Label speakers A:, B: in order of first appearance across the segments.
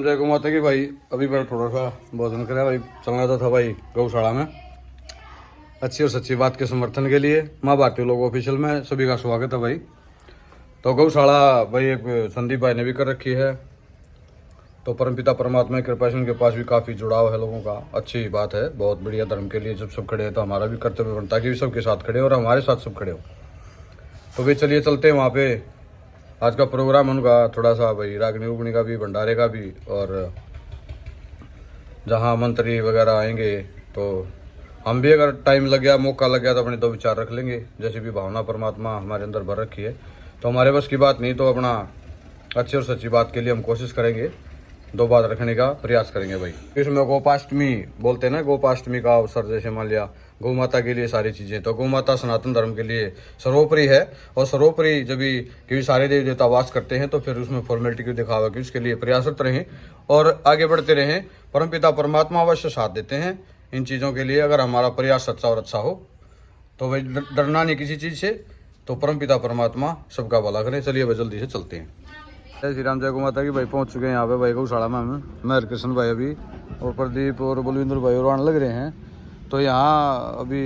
A: राम जय गौ माता की भाई। अभी मैं थोड़ा सा भोजन करा भाई, चलना था भाई गौशाला में। अच्छी और सच्ची बात के समर्थन के लिए माँ भारती लोग ऑफिशियल में सभी का स्वागत है भाई। तो गौशाला भाई एक संदीप भाई ने भी कर रखी है। तो परमपिता परमात्मा की कृपा से उनके पास भी काफ़ी जुड़ाव है लोगों का। अच्छी बात है, बहुत बढ़िया। धर्म के लिए जब सब खड़े हैं तो हमारा भी कर्तव्य बनता है कि सबके साथ खड़े हो और हमारे साथ सब खड़े हो। तो भाई चलिए चलते हैं वहाँ पे। आज का प्रोग्राम उनका थोड़ा सा भाई रागनी उगनी का भी, भंडारे का भी, और जहाँ मंत्री वगैरह आएंगे तो हम भी अगर टाइम लग गया, मौका लग गया तो अपने दो विचार रख लेंगे। जैसे भी भावना परमात्मा हमारे अंदर भर रखी है तो हमारे बस की बात नहीं, तो अपना अच्छी और सच्ची बात के लिए हम कोशिश करेंगे, दो बात रखने का प्रयास करेंगे भाई। इसमें गोपाष्टमी बोलते हैं ना, गोपाष्टमी का अवसर जैसे मान लिया गौ माता के लिए सारी चीज़ें, तो गौ माता सनातन धर्म के लिए सर्वोपरि है। और सर्वोपरि जब भी क्योंकि सारे देवी देवता वास करते हैं तो फिर उसमें फॉर्मेलिटी क्यों दिखावा कि उसके लिए प्रयासरत रहें और आगे बढ़ते रहें। परमपिता परमात्मा अवश्य साथ देते हैं इन चीज़ों के लिए, अगर हमारा प्रयास सच्चा और अच्छा हो तो भाई डरना नहीं किसी चीज़ से। तो परमपिता परमात्मा सबका भला करें। चलिए भाई जल्दी से चलते हैं। जय श्री राम जय गौ माता की भाई। पहुंच चुके हैं यहाँ पे भाई गौशाला में हम। मैं हरकृष्ण भाई अभी और प्रदीप और बलविंदर भाई और आने लग रहे हैं। तो यहाँ अभी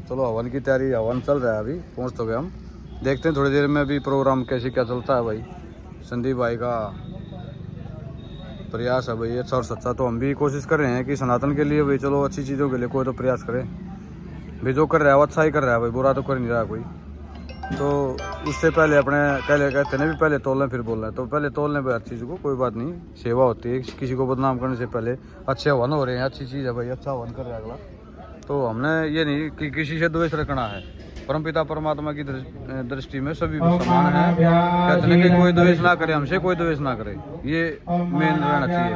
A: चलो हवन की तैयारी, हवन चल रहा है। अभी पहुँच तो गए हम, देखते हैं थोड़ी देर में अभी प्रोग्राम कैसे क्या चलता है भाई। संदीप भाई का प्रयास है भाई अच्छा और सच्चा, तो हम भी कोशिश कर रहे हैं कि सनातन के लिए भाई चलो अच्छी चीज़ों के लिए कोई तो प्रयास करे भाई। जो कर रहा है वो अच्छा ही कर रहा है भाई, बुरा तो कर नहीं रहा कोई। तो उससे पहले अपने पहले कहते हैं भी पहले तोलने फिर बोलना है, तो पहले तोलने पर हर चीज़ को कोई बात नहीं, सेवा होती है। किसी को बदनाम करने से पहले अच्छे हवन हो रहे हैं, अच्छी चीज़ है भाई, अच्छा हवन कर रहा है अगला। तो हमने ये नहीं कि किसी से द्वेष रखना है। परमपिता परमात्मा की दृष्टि में सभी समान है। कहते हैं कि कोई द्वेष ना करे हमसे, कोई द्वेष ना करे, ये मेन रहना चाहिए।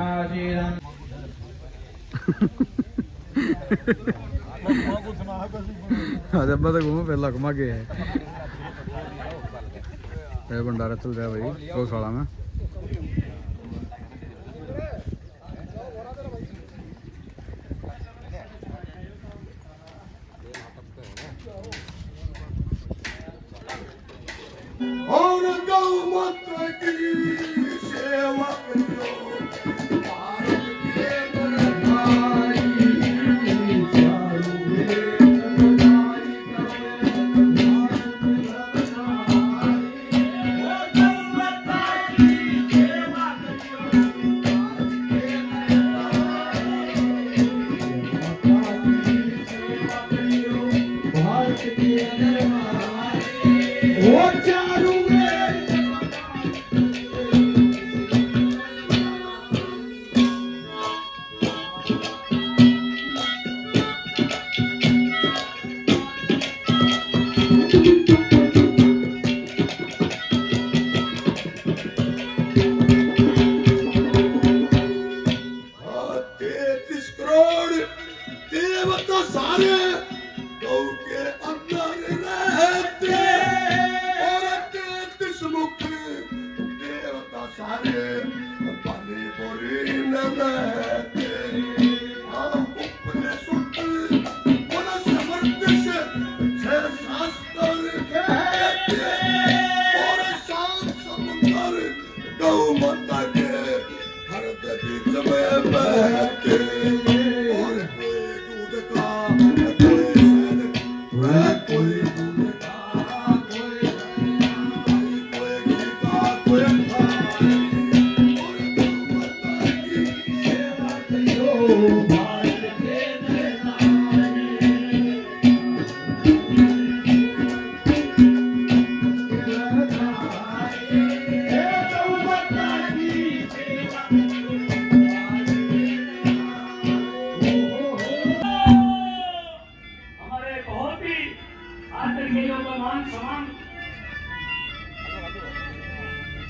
A: जब मैं तो घूमू पहला घुमा के है भंडारा चल रहा है भाई गौशाला में।
B: और गौ माता की सेवा करो, भारत के बड़ाई चारों वेद बड़ाई करो, भारत गौ माता की सेवा करो, भारत के वो चारों देवता सारे गौ के अंदर रहते और 33 मुख देवता सारे पानी बोरी न रहते। उपने सुट मन समर्थ से छह शास्त्र कहते और शांत समुद्र गौ माता के हृदय बीच में बहते।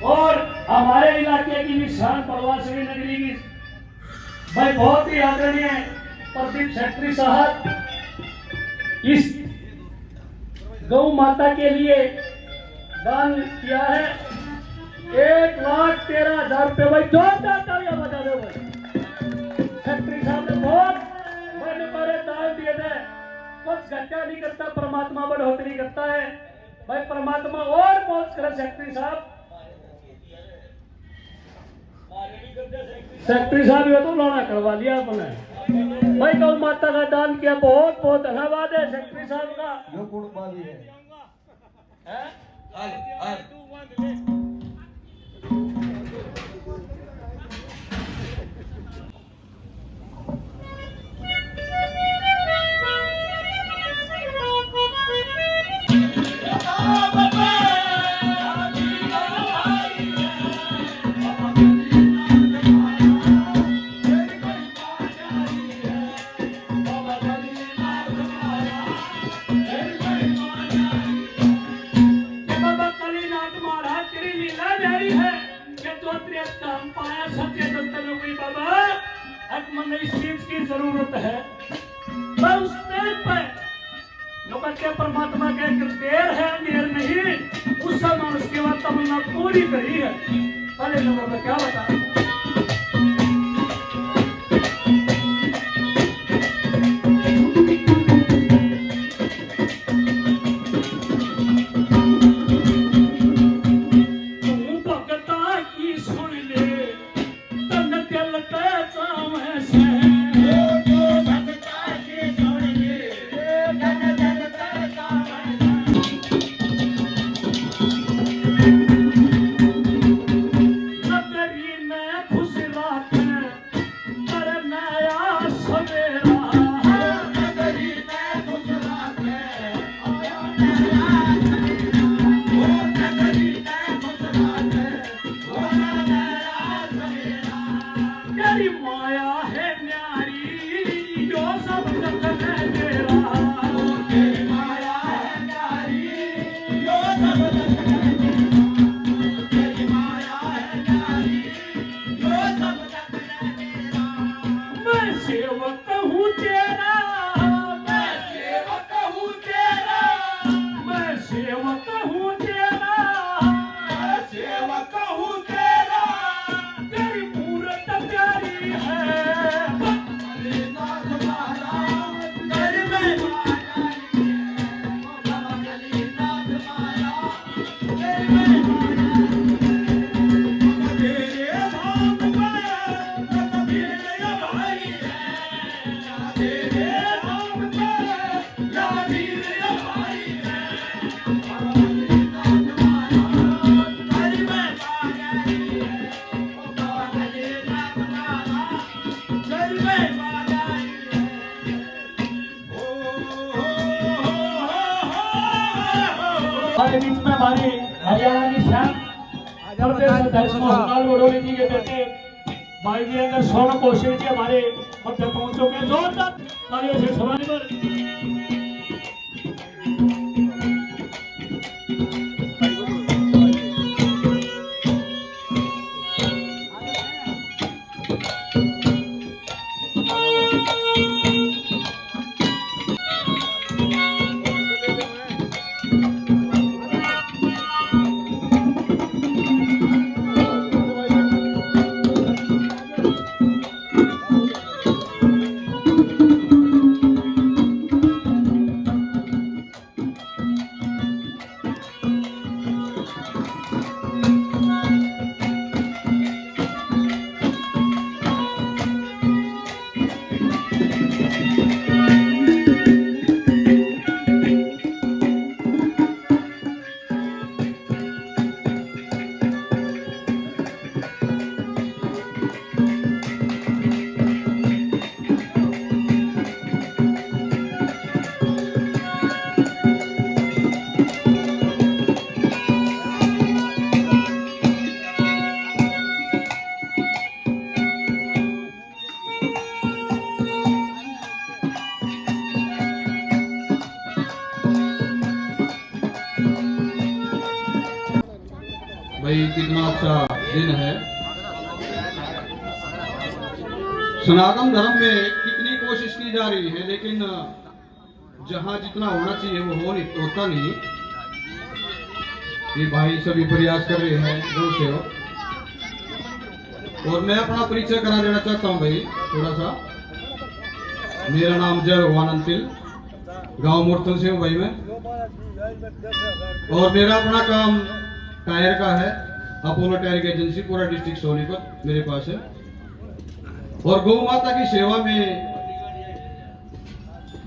C: और हमारे इलाके की विशाल प्रवासी नगरी की भाई बहुत ही आदरणीय प्रदीप सेक्रेटरी साहब इस गौ माता के लिए दान किया है 1,13,000 रुपये। भाई जोरदार तालियां बजा दो भाई। सेक्रेटरी साहब ने बहुत बड़े दान दिए थे। कुछ घटा नहीं करता, परमात्मा बढ़ोतरी करता है भाई। परमात्मा और बहुत करे सेक्रेटरी साहब। सेक्रेटरी साहब ये तो लौड़ा करवा लिया आपने भाई। गौ माता का दान किया, बहुत बहुत धन्यवाद है सेक्रेटरी साहब का।
B: जो गुणवादी है
C: हैं? जरूरत है पर उस स्टेज पर लोग के परमात्मा के देर है देर नहीं, उस समय उसके बाद तमन्ना पूरी करी है। पहले लोगों को क्या बता बीच में हमारी हरियाणा की शान प्रदेश अध्यक्ष मोहनलाल बडोली जी के बेटे भाई वीरेंद्र स्वर्ण कौशल जी हमारे मध्य पहुंचो के जोरदार तालियों से स्वागत पर
D: भाई कितना अच्छा दिन है। सनातन धर्म में कितनी कोशिश की जा रही है, लेकिन जहां जितना होना चाहिए वो होता नहीं। ये भाई सभी प्रयास कर रहे हैं गौ सेवक, और मैं अपना परिचय करा देना चाहता हूं भाई थोड़ा सा। मेरा नाम जय भगवान अंतिल, गांव मूर्तन से हूं भाई मैं, और मेरा अपना काम टायर का है। अपोलो टायर की एजेंसी, पूरा डिस्ट्रिक्ट सोनीपत मेरे पास है। और गौ माता की सेवा में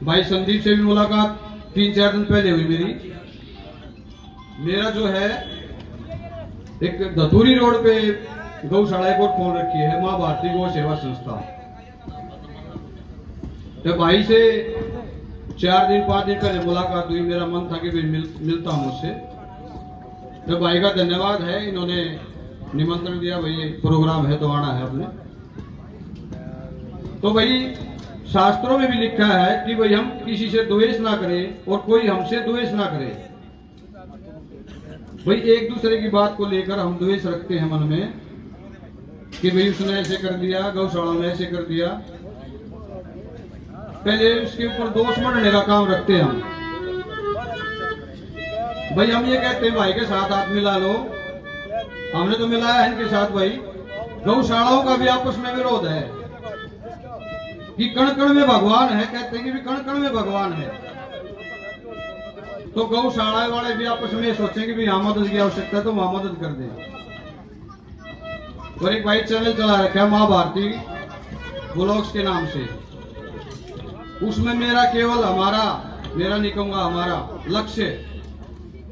D: भाई संदीप से भी मुलाकात 3-4 दिन पहले हुई मेरी। मेरा जो है एक धतूरी रोड पे गौशाला एक और खोल रखी है, माँ भारती गौ सेवा संस्था। तो भाई से 4-5 दिन पहले मुलाकात हुई, मेरा मन था कि भाई मिलता हूं उससे। तो भाई का धन्यवाद है, इन्होंने निमंत्रण दिया, भाई ये प्रोग्राम है तो आना है अपने। तो भाई शास्त्रों में भी लिखा है कि भाई हम किसी से द्वेष ना करें और कोई हमसे द्वेष ना करे। भाई एक दूसरे की बात को लेकर हम द्वेष रखते हैं मन में कि भाई उसने ऐसे कर दिया, गौशाला में ऐसे कर दिया, पहले उसके ऊपर दोष मढ़ने का काम रखते हैं हम। भाई हम ये कहते हैं भाई के साथ हाथ मिला लो, हमने तो मिलाया है इनके साथ। भाई गौशालाओं का भी आपस में विरोध है कि कण कण में भगवान है, कहते हैं कि भी कण कण में भगवान है। तो गौशाला वाले भी आपस में सोचेंगे कि भी यहाँ मदद की आवश्यकता है तो वहां मदद कर दे। और एक भाई चैनल चला रखा है माँ भारती ब्लॉग्स के नाम से, उसमें मेरा केवल मेरा नहीं कहूंगा, हमारा लक्ष्य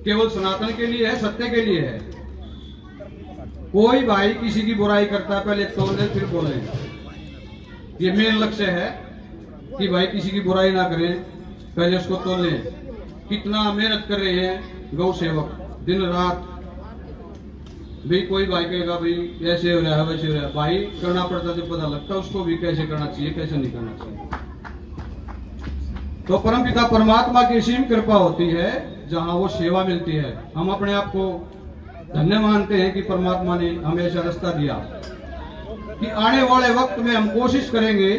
D: केवल सनातन के लिए है, सत्य के लिए है। कोई भाई किसी की बुराई करता है पहले तोड़ फिर बोले, ये मेन लक्ष्य है कि भाई किसी की बुराई ना करें, पहले उसको तोड़। कितना मेहनत कर रहे हैं गौ सेवक दिन रात। भाई कोई भाई कहेगा भाई ऐसे हो रहा है वैसे हो रहा है, भाई करना पड़ता तो पता लगता उसको भी कैसे करना चाहिए कैसे नहीं करना चाहिए। तो परमपिता परमात्मा की असीम कृपा होती है जहां वो सेवा मिलती है। हम अपने आप को धन्य मानते हैं कि परमात्मा ने हमें ऐसा रास्ता दिया कि आने वाले वक्त में हम कोशिश करेंगे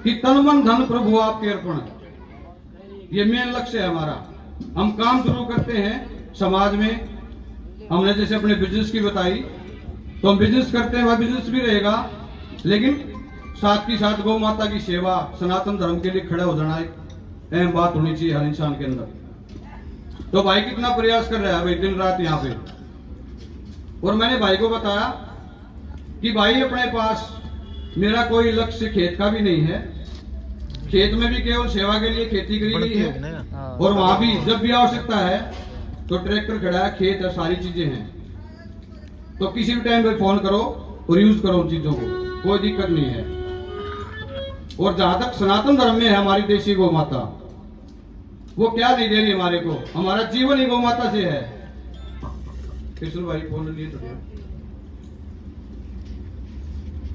D: कि तन मन धन प्रभु आपके अर्पण, ये मेन लक्ष्य है हमारा। हम काम शुरू करते हैं समाज में, हमने जैसे अपने बिजनेस की बताई, तो हम बिजनेस करते हैं, वह बिजनेस भी रहेगा, लेकिन साथ ही साथ गौ माता की सेवा, सनातन धर्म के लिए खड़े हो जाना एक अहम बात होनी चाहिए हर इंसान के अंदर। तो भाई कितना प्रयास कर रहा है भाई दिन रात यहाँ पे। और मैंने भाई को बताया कि भाई अपने पास मेरा कोई लक्ष्य खेत का भी नहीं है, खेत में भी केवल सेवा के लिए खेती करी गई है। और वहां भी जब भी आवश्यकता है तो ट्रैक्टर खड़ा है, खेत है, सारी चीजें हैं। तो किसी भी टाइम पे फोन करो और यूज करो उन चीजों को, कोई दिक्कत नहीं है। और जहां तक सनातन धर्म में है हमारी देशी गौ माता, वो क्या नहीं दे रही हमारे को, हमारा जीवन ही गौ माता से है। कृष्ण भाई फोन लिए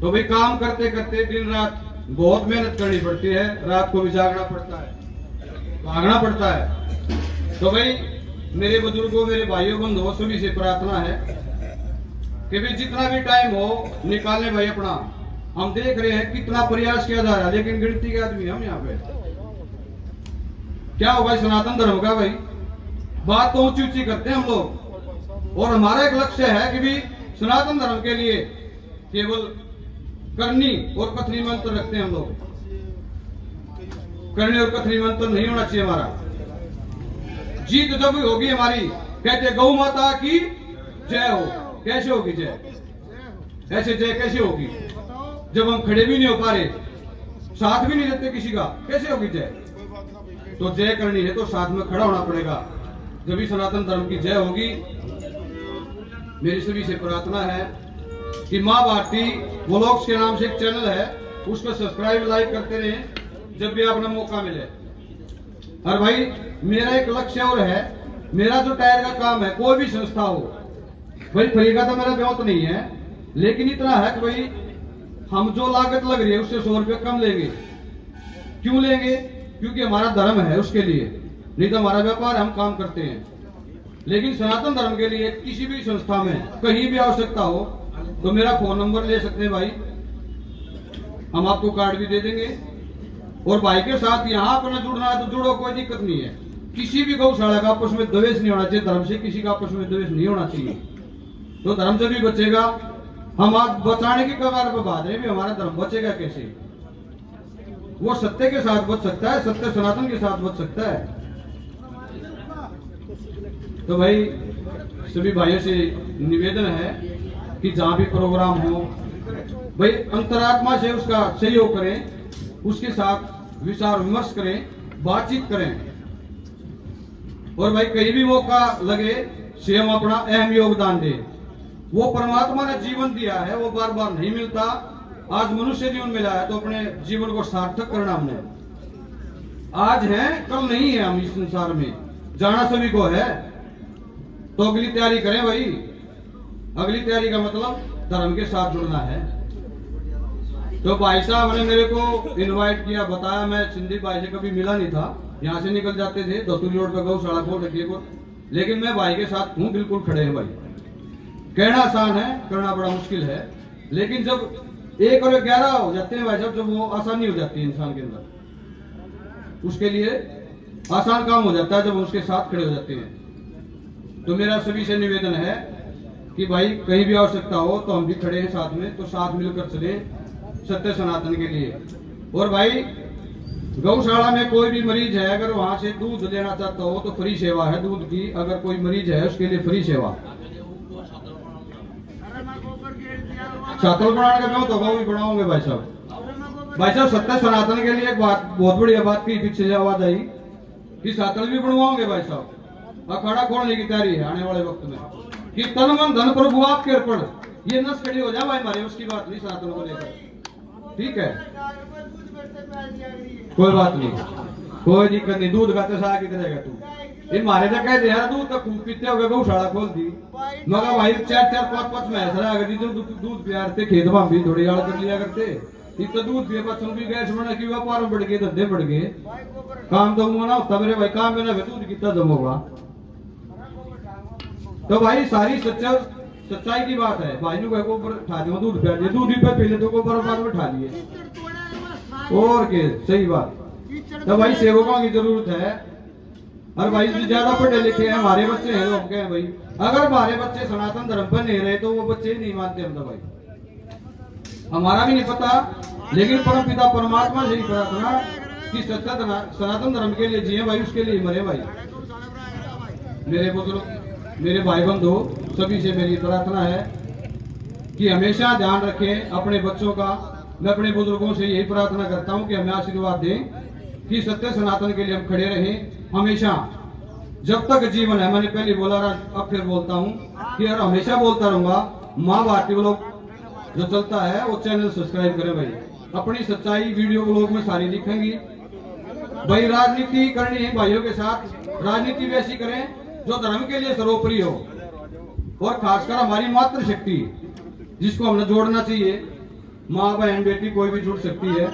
D: तो भाई काम करते करते दिन रात बहुत मेहनत करनी पड़ती है, रात को भी जागना पड़ता है, भागना पड़ता है। तो भाई मेरे बुजुर्गों, मेरे भाइयों बंधुओं सभी से प्रार्थना है कि भाई जितना भी टाइम हो निकालने भाई अपना। हम देख रहे हैं कितना प्रयास किया जा रहा है, लेकिन गिनती के आदमी हम यहाँ पे क्या होगा सनातन धर्म का। भाई बात तो ऊंची ऊंची करते हैं हम लोग, और हमारा एक लक्ष्य है कि भी सनातन धर्म के लिए केवल करनी और कथनी मंत्र रखते हैं हम लोग। करनी और कथनी मंत्र नहीं होना चाहिए हमारा। जीत जब होगी हमारी, कहते गौ माता की जय हो, कैसे होगी जय? ऐसे जय कैसे होगी जब हम खड़े भी नहीं हो पा रहे, साथ भी नहीं देते किसी का, कैसे होगी जय? तो जय करनी है तो साथ में खड़ा होना पड़ेगा, जब भी सनातन धर्म की जय होगी। मेरी सभी से प्रार्थना है कि माँ भारती ब्लॉग्स के नाम से एक चैनल है, उसको सब्सक्राइब लाइक करते रहें जब भी आपने मौका मिले। और भाई मेरा एक लक्ष्य और है, मेरा जो टायर का काम है, कोई भी संस्था हो भाई, फ्री का तो मेरा बहुत नहीं है, लेकिन इतना है कि भाई हम जो लागत लग रही है उससे 100 रुपये कम लेंगे। क्यों लेंगे? क्योंकि हमारा धर्म है उसके लिए, नहीं तो हमारा व्यापार हम काम करते हैं। लेकिन सनातन धर्म के लिए किसी भी संस्था में कहीं भी आवश्यकता हो तो मेरा फोन नंबर ले सकते हैं भाई, हम आपको कार्ड भी दे देंगे। और भाई के साथ यहाँ अपना जुड़ना है तो जुड़ो, कोई दिक्कत नहीं है। किसी भी गौशाला का आपस में द्वेष नहीं होना चाहिए, धर्म से किसी का आपस में द्वेष नहीं होना चाहिए, तो धर्म से भी बचेगा। हम आज बचाने की कगार पर बात रहे, भी हमारा धर्म बचेगा कैसे? वो सत्य के साथ बच सकता है, सत्य सनातन के साथ बच सकता है। तो भाई सभी भाइयों से निवेदन है कि जहां भी प्रोग्राम हो भाई अंतरात्मा से उसका सहयोग करें, उसके साथ विचार विमर्श करें, बातचीत करें और भाई कहीं भी मौका लगे से हम अपना अहम योगदान दें। वो परमात्मा ने जीवन दिया है, वो बार बार नहीं मिलता। आज मनुष्य जीवन मिला है तो अपने जीवन को सार्थक करना हमने। आज है कल नहीं है, हम इस संसार में जाना सभी को है, तो अगली तैयारी करें भाई। अगली तैयारी का मतलब धर्म के साथ जुड़ना है। तो भाई साहब ने मेरे को इनवाइट किया, बताया, मैं सिंधी भाई से कभी मिला नहीं था, यहाँ से निकल जाते थे दस्तूरी रोड पे गौशाला खोल रखी है, लेकिन मैं भाई के साथ हूँ, बिल्कुल खड़े हैं भाई। कहना आसान है, करना बड़ा मुश्किल है, लेकिन जब 1 और 11 हो जाते हैं भाई साहब, जब वो आसानी हो जाती है इंसान के अंदर, उसके लिए आसान काम हो जाता है जब उसके साथ खड़े हो जाते हैं। तो मेरा सभी से निवेदन है कि भाई कहीं भी आवश्यकता हो तो हम भी खड़े हैं साथ में, तो साथ मिलकर चले सत्य सनातन के लिए। और भाई गौशाला में कोई भी मरीज है, अगर वहां से दूध लेना चाहता हो तो फ्री सेवा है दूध की। अगर कोई मरीज है उसके लिए फ्री सेवा। छात्र बनाने का क्यों तो वो भी बनाओगे भाई साहब। भाई साहब सत्य सनातन के लिए एक बात, बहुत बढ़िया बात की, पीछे से आवाज आई कि छात्र भी बनवाओगे भाई साहब। अखाड़ा खोलने की तैयारी है आने वाले वक्त में कि तन मन धन प्रभु आपके अर्पण। ये नस खड़ी हो जाए भाई हमारे, उसकी बात नहीं सनातन को लेकर, ठीक है, कोई बात नहीं, कोई दिक्कत नहीं। दूध का तसा की करेगा तू, इन मारे तक कहते यार दूध तक खूब पीते हो गए, गौशाला खोल दी मगर भाई 4-4 5-5 मैस रहा अगर दूध प्यारते खेत में भी थोड़ी आड़ कर लिया करते। इतना दूध पिए बच्चों की गैस बना की व्यापार बढ़ गए, धंधे बढ़ गए, काम तो ना होता मेरे भाई, काम में ना दूध कितना दम होगा। तो भाई सारी सच्चाई की बात है। भाई ने को ऊपर ठा दिया दूध पिया दिया, दूध भी पे पी ले तो ऊपर बाद में ठा लिए, और के सही बात। तो भाई सेवकों की जरूरत है। और भाई ज्यादा पढ़े लिखे हैं हमारे बच्चे हैं, लोग कहें भाई अगर हमारे बच्चे सनातन धर्म पर नहीं रहे तो वो बच्चे नहीं मानते हम। तो भाई हमारा भी नहीं पता, लेकिन परम पिता परमात्मा से ही प्रार्थना कि सत्य सनातन धर्म के लिए जिए भाई, उसके लिए मरे भाई। मेरे बुजुर्ग, मेरे भाई बंधु, सभी से मेरी प्रार्थना है कि हमेशा ध्यान रखें अपने बच्चों का। मैं अपने बुजुर्गों से यही प्रार्थना करता हूं कि हमें आशीर्वाद दें कि सत्य सनातन के लिए हम खड़े रहें हमेशा, जब तक जीवन है। मैंने पहले बोला, अब फिर बोलता हूं कि यार हमेशा बोलता रहूंगा। माँ भारती व्लॉग जो चलता है वो चैनल सब्सक्राइब करें भाई। अपनी सच्चाई वीडियो व्लॉग में सारी दिखेंगी भाई। राजनीति करनी है भाइयों के साथ, राजनीति भी ऐसी करें जो धर्म के लिए सर्वोपरि हो, और खासकर हमारी मातृशक्ति जिसको हमने जोड़ना चाहिए। माँ बहन बेटी कोई भी जुड़ सकती है,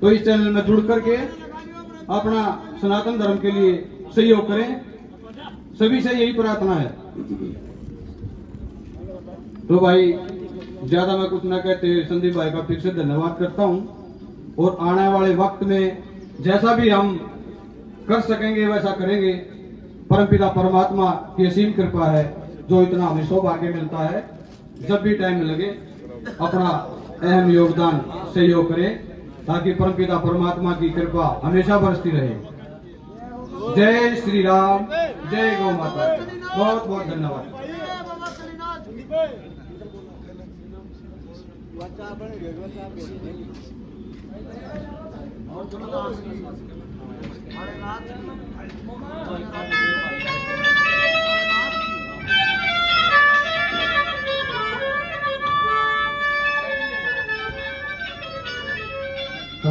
D: तो इस चैनल में जुड़ करके अपना सनातन धर्म के लिए सहयोग करें, सभी से यही प्रार्थना है। तो भाई ज्यादा मैं कुछ ना कहते संदीप भाई का फिर से धन्यवाद करता हूं, और आने वाले वक्त में जैसा भी हम कर सकेंगे वैसा करेंगे। परमपिता परमात्मा की असीम कृपा है, जो इतना हमें सौभाग्य मिलता है। जब भी टाइम लगे अपना अहम योगदान सहयोग करें, ताकि परमपिता परमात्मा की कृपा हमेशा बरसती रहे। जय श्री राम, जय गौ माता। बहुत बहुत धन्यवाद।
C: तो